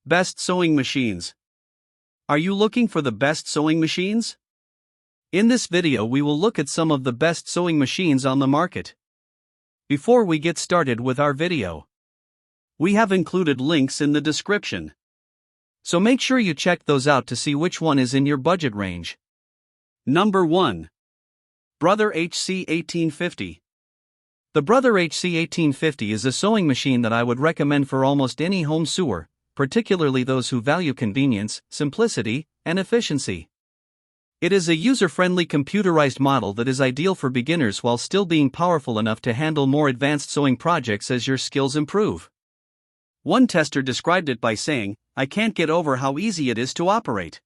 Best sewing machines. Are you looking for the best sewing machines? In this video we will look at some of the best sewing machines on the market. Before we get started with our video, we have included links in the description, so make sure you check those out to see which one is in your budget range. Number 1. Brother HC 1850. The Brother HC 1850 is a sewing machine that I would recommend for almost any home sewer, particularly those who value convenience, simplicity, and efficiency. It is a user-friendly computerized model that is ideal for beginners while still being powerful enough to handle more advanced sewing projects as your skills improve. One tester described it by saying, "I can't get over how easy it is to operate."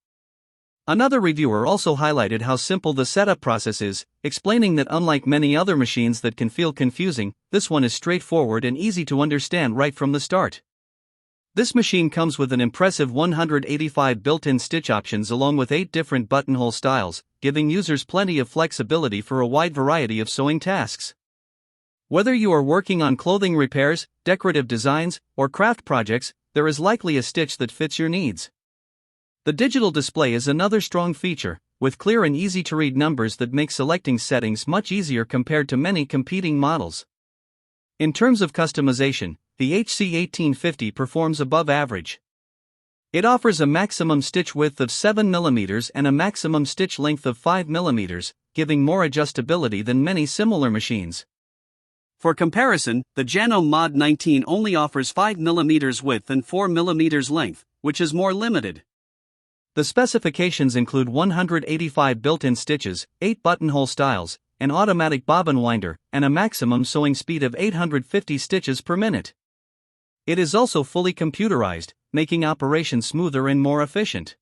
Another reviewer also highlighted how simple the setup process is, explaining that unlike many other machines that can feel confusing, this one is straightforward and easy to understand right from the start. This machine comes with an impressive 185 built-in stitch options along with 8 different buttonhole styles, giving users plenty of flexibility for a wide variety of sewing tasks. Whether you are working on clothing repairs, decorative designs, or craft projects, there is likely a stitch that fits your needs. The digital display is another strong feature, with clear and easy-to-read numbers that make selecting settings much easier compared to many competing models. In terms of customization, the HC 1850 performs above average. It offers a maximum stitch width of 7 mm and a maximum stitch length of 5 mm, giving more adjustability than many similar machines. For comparison, the Janome Mod 19 only offers 5 mm width and 4 mm length, which is more limited. The specifications include 185 built-in stitches, 8 buttonhole styles, an automatic bobbin winder, and a maximum sewing speed of 850 stitches per minute. It is also fully computerized, making operation smoother and more efficient.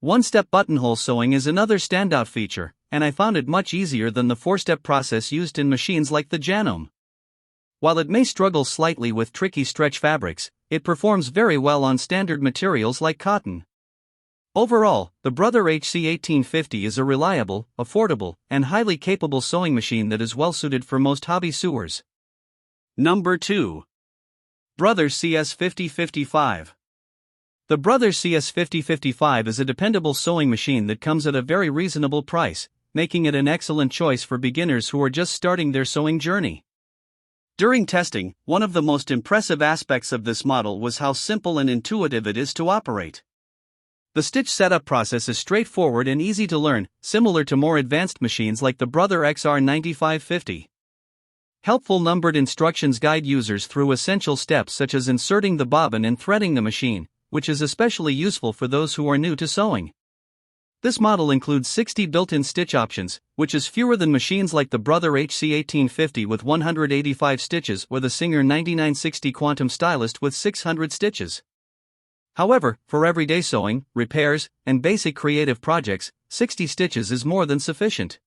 One-step buttonhole sewing is another standout feature, and I found it much easier than the 4-step process used in machines like the Janome. While it may struggle slightly with tricky stretch fabrics, it performs very well on standard materials like cotton. Overall, the Brother HC 1850 is a reliable, affordable, and highly capable sewing machine that is well suited for most hobby sewers. Number 2. Brother CS 5055. The Brother CS 5055 is a dependable sewing machine that comes at a very reasonable price, making it an excellent choice for beginners who are just starting their sewing journey. During testing, one of the most impressive aspects of this model was how simple and intuitive it is to operate. The stitch setup process is straightforward and easy to learn, similar to more advanced machines like the Brother XR 9550. Helpful numbered instructions guide users through essential steps such as inserting the bobbin and threading the machine, which is especially useful for those who are new to sewing. This model includes 60 built-in stitch options, which is fewer than machines like the Brother HC 1850 with 185 stitches or the Singer 9960 Quantum Stylist with 600 stitches. However, for everyday sewing, repairs, and basic creative projects, 60 stitches is more than sufficient.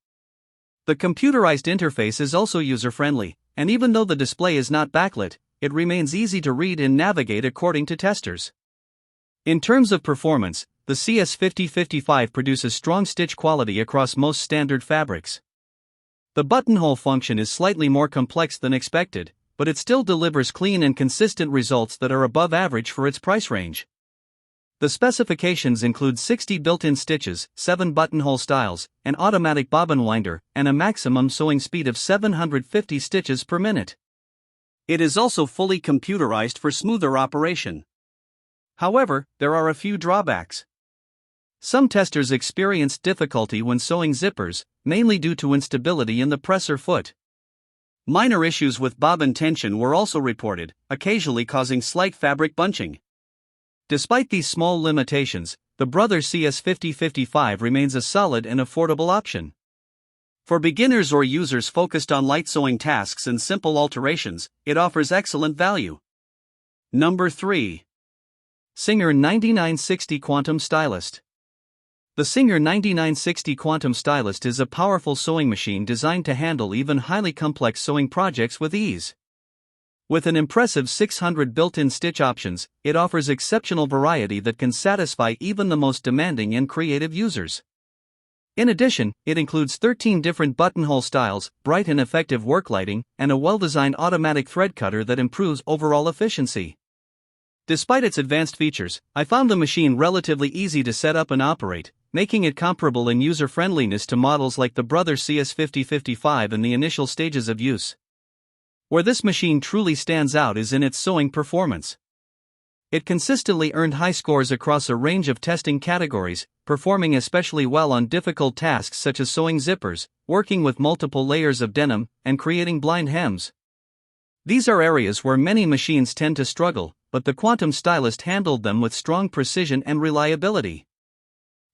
The computerized interface is also user-friendly, and even though the display is not backlit, it remains easy to read and navigate according to testers. In terms of performance, the CS 5055 produces strong stitch quality across most standard fabrics. The buttonhole function is slightly more complex than expected, but it still delivers clean and consistent results that are above average for its price range. The specifications include 60 built-in stitches, 7 buttonhole styles, an automatic bobbin winder, and a maximum sewing speed of 750 stitches per minute. It is also fully computerized for smoother operation. However, there are a few drawbacks. Some testers experienced difficulty when sewing zippers, mainly due to instability in the presser foot. Minor issues with bobbin tension were also reported, occasionally causing slight fabric bunching. Despite these small limitations, the Brother CS 5055 remains a solid and affordable option. For beginners or users focused on light sewing tasks and simple alterations, it offers excellent value. Number 3. Singer 9960 Quantum Stylist. The Singer 9960 Quantum Stylist is a powerful sewing machine designed to handle even highly complex sewing projects with ease. With an impressive 600 built-in stitch options, it offers exceptional variety that can satisfy even the most demanding and creative users. In addition, it includes 13 different buttonhole styles, bright and effective work lighting, and a well-designed automatic thread cutter that improves overall efficiency. Despite its advanced features, I found the machine relatively easy to set up and operate, making it comparable in user-friendliness to models like the Brother CS5055 in the initial stages of use. Where this machine truly stands out is in its sewing performance. It consistently earned high scores across a range of testing categories, performing especially well on difficult tasks such as sewing zippers, working with multiple layers of denim, and creating blind hems. These are areas where many machines tend to struggle, but the Quantum Stylist handled them with strong precision and reliability.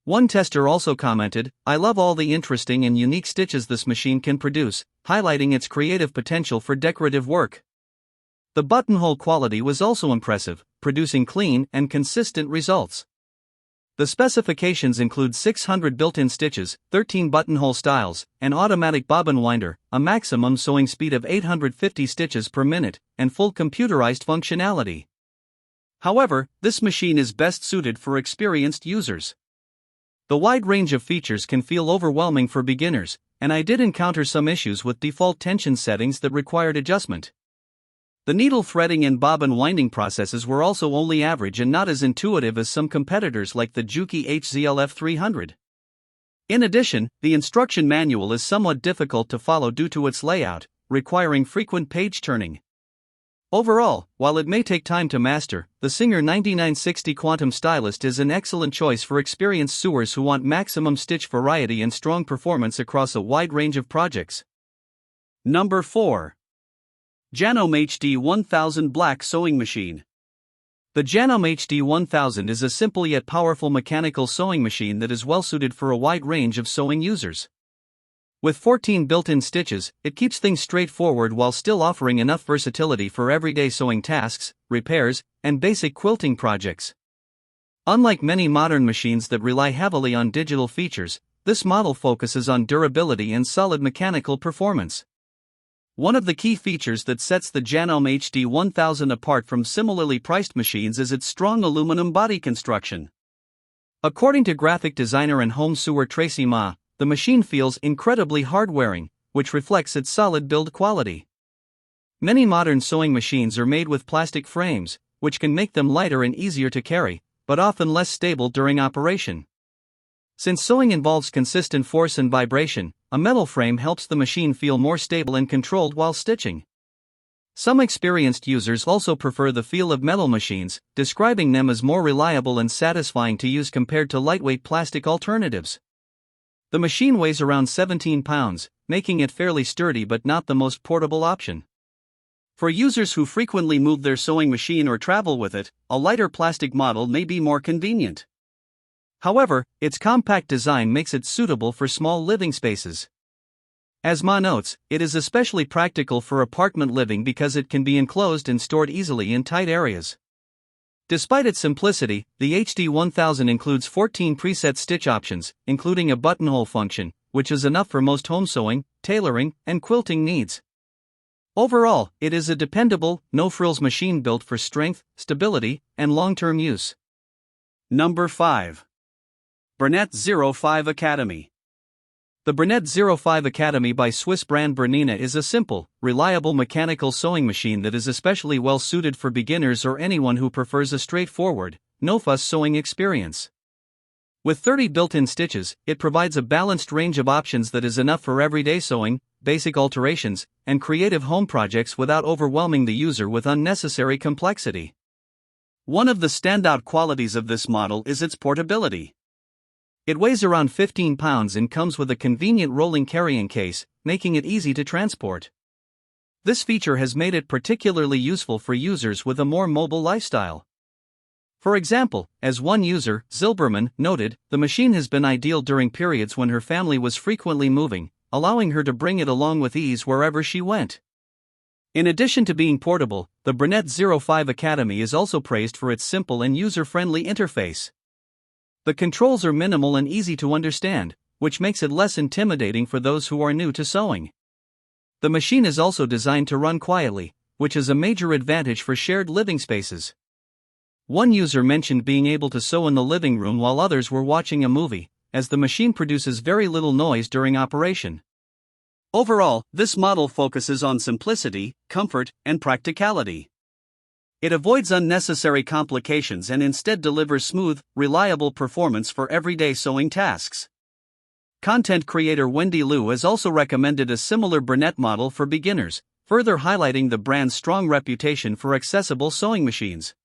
One tester also commented, "I love all the interesting and unique stitches this machine can produce," highlighting its creative potential for decorative work. The buttonhole quality was also impressive, producing clean and consistent results. The specifications include 600 built-in stitches, 13 buttonhole styles, an automatic bobbin winder, a maximum sewing speed of 850 stitches per minute, and full computerized functionality. However, this machine is best suited for experienced users. The wide range of features can feel overwhelming for beginners, and I did encounter some issues with default tension settings that required adjustment. The needle threading and bobbin winding processes were also only average and not as intuitive as some competitors like the Juki HZLF 300. In addition, the instruction manual is somewhat difficult to follow due to its layout, requiring frequent page turning. Overall, while it may take time to master, the Singer 9960 Quantum Stylist is an excellent choice for experienced sewers who want maximum stitch variety and strong performance across a wide range of projects. Number 4. Janome HD 1000 Black Sewing Machine. The Janome HD 1000 is a simple yet powerful mechanical sewing machine that is well suited for a wide range of sewing users. With 14 built-in stitches, it keeps things straightforward while still offering enough versatility for everyday sewing tasks, repairs, and basic quilting projects. Unlike many modern machines that rely heavily on digital features, this model focuses on durability and solid mechanical performance. One of the key features that sets the Janome HD 1000 apart from similarly priced machines is its strong aluminum body construction. According to graphic designer and home sewer Tracy Ma, the machine feels incredibly hard-wearing, which reflects its solid build quality. Many modern sewing machines are made with plastic frames, which can make them lighter and easier to carry, but often less stable during operation. Since sewing involves consistent force and vibration, a metal frame helps the machine feel more stable and controlled while stitching. Some experienced users also prefer the feel of metal machines, describing them as more reliable and satisfying to use compared to lightweight plastic alternatives. The machine weighs around 17 pounds, making it fairly sturdy but not the most portable option. For users who frequently move their sewing machine or travel with it, a lighter plastic model may be more convenient. However, its compact design makes it suitable for small living spaces. As Ma notes, it is especially practical for apartment living because it can be enclosed and stored easily in tight areas. Despite its simplicity, the HD 1000 includes 14 preset stitch options, including a buttonhole function, which is enough for most home sewing, tailoring, and quilting needs. Overall, it is a dependable, no-frills machine built for strength, stability, and long-term use. Number 5. Bernette 05 Academy. The Bernette 05 Academy by Swiss brand Bernette is a simple, reliable mechanical sewing machine that is especially well suited for beginners or anyone who prefers a straightforward, no-fuss sewing experience. With 30 built-in stitches, it provides a balanced range of options that is enough for everyday sewing, basic alterations, and creative home projects without overwhelming the user with unnecessary complexity. One of the standout qualities of this model is its portability. It weighs around 15 pounds and comes with a convenient rolling carrying case, making it easy to transport. This feature has made it particularly useful for users with a more mobile lifestyle. For example, as one user, Zilberman, noted, the machine has been ideal during periods when her family was frequently moving, allowing her to bring it along with ease wherever she went. In addition to being portable, the Bernette 05 Academy is also praised for its simple and user-friendly interface. The controls are minimal and easy to understand, which makes it less intimidating for those who are new to sewing. The machine is also designed to run quietly, which is a major advantage for shared living spaces. One user mentioned being able to sew in the living room while others were watching a movie, as the machine produces very little noise during operation. Overall, this model focuses on simplicity, comfort, and practicality. It avoids unnecessary complications and instead delivers smooth, reliable performance for everyday sewing tasks. Content creator Wendy Liu has also recommended a similar Bernette model for beginners, further highlighting the brand's strong reputation for accessible sewing machines.